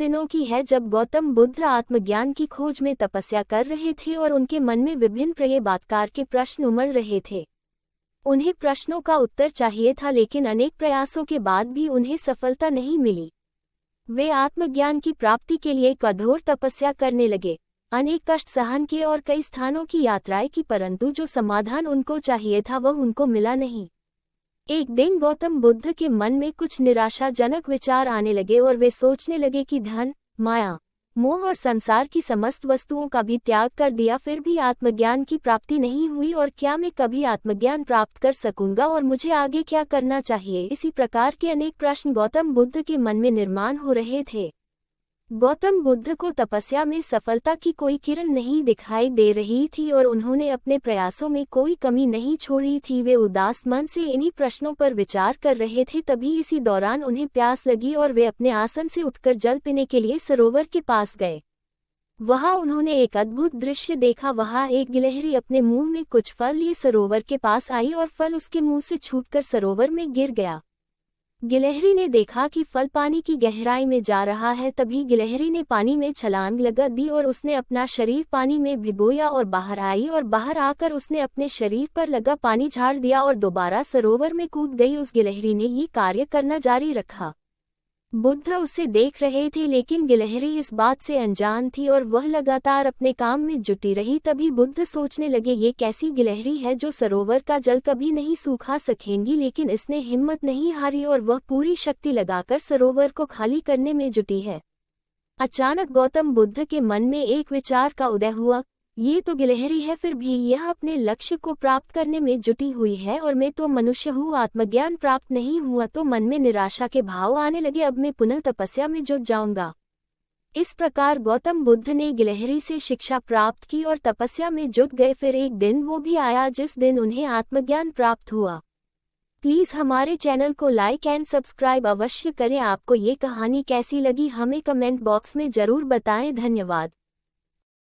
दिनों की है जब गौतम बुद्ध आत्मज्ञान की खोज में तपस्या कर रहे थे और उनके मन में विभिन्न प्रकार के प्रश्न उमड़ रहे थे। उन्हें प्रश्नों का उत्तर चाहिए था, लेकिन अनेक प्रयासों के बाद भी उन्हें सफलता नहीं मिली। वे आत्मज्ञान की प्राप्ति के लिए कठोर तपस्या करने लगे, अनेक कष्ट सहन किए और कई स्थानों की यात्राएं की, परंतु जो समाधान उनको चाहिए था वह उनको मिला नहीं। एक दिन गौतम बुद्ध के मन में कुछ निराशाजनक विचार आने लगे और वे सोचने लगे कि धन, माया, मोह और संसार की समस्त वस्तुओं का भी त्याग कर दिया, फिर भी आत्मज्ञान की प्राप्ति नहीं हुई, और क्या मैं कभी आत्मज्ञान प्राप्त कर सकूंगा और मुझे आगे क्या करना चाहिए। इसी प्रकार के अनेक प्रश्न गौतम बुद्ध के मन में निर्माण हो रहे थे। गौतम बुद्ध को तपस्या में सफलता की कोई किरण नहीं दिखाई दे रही थी और उन्होंने अपने प्रयासों में कोई कमी नहीं छोड़ी थी। वे उदास मन से इन्हीं प्रश्नों पर विचार कर रहे थे, तभी इसी दौरान उन्हें प्यास लगी और वे अपने आसन से उठकर जल पीने के लिए सरोवर के पास गए। वहां उन्होंने एक अद्भुत दृश्य देखा। वहां एक गिलहरी अपने मुंह में कुछ फल लिए सरोवर के पास आई और फल उसके मुंह से छूटकर सरोवर में गिर गया। गिलहरी ने देखा कि फल पानी की गहराई में जा रहा है, तभी गिलहरी ने पानी में छलांग लगा दी और उसने अपना शरीर पानी में भिगोया और बाहर आई, और बाहर आकर उसने अपने शरीर पर लगा पानी झाड़ दिया और दोबारा सरोवर में कूद गई। उस गिलहरी ने ये कार्य करना जारी रखा। बुद्ध उसे देख रहे थे, लेकिन गिलहरी इस बात से अनजान थी और वह लगातार अपने काम में जुटी रही। तभी बुद्ध सोचने लगे, ये कैसी गिलहरी है जो सरोवर का जल कभी नहीं सूखा सकेंगी, लेकिन इसने हिम्मत नहीं हारी और वह पूरी शक्ति लगाकर सरोवर को खाली करने में जुटी है। अचानक गौतम बुद्ध के मन में एक विचार का उदय हुआ, ये तो गिलहरी है, फिर भी यह अपने लक्ष्य को प्राप्त करने में जुटी हुई है और मैं तो मनुष्य हूँ, आत्मज्ञान प्राप्त नहीं हुआ। तो मन में निराशा के भाव आने लगे, अब मैं पुनः तपस्या में जुट जाऊंगा। इस प्रकार गौतम बुद्ध ने गिलहरी से शिक्षा प्राप्त की और तपस्या में जुट गए। फिर एक दिन वो भी आया जिस दिन उन्हें आत्मज्ञान प्राप्त हुआ। प्लीज़ हमारे चैनल को लाइक एंड सब्सक्राइब अवश्य करें। आपको ये कहानी कैसी लगी हमें कमेंट बॉक्स में ज़रूर बताएं। धन्यवाद।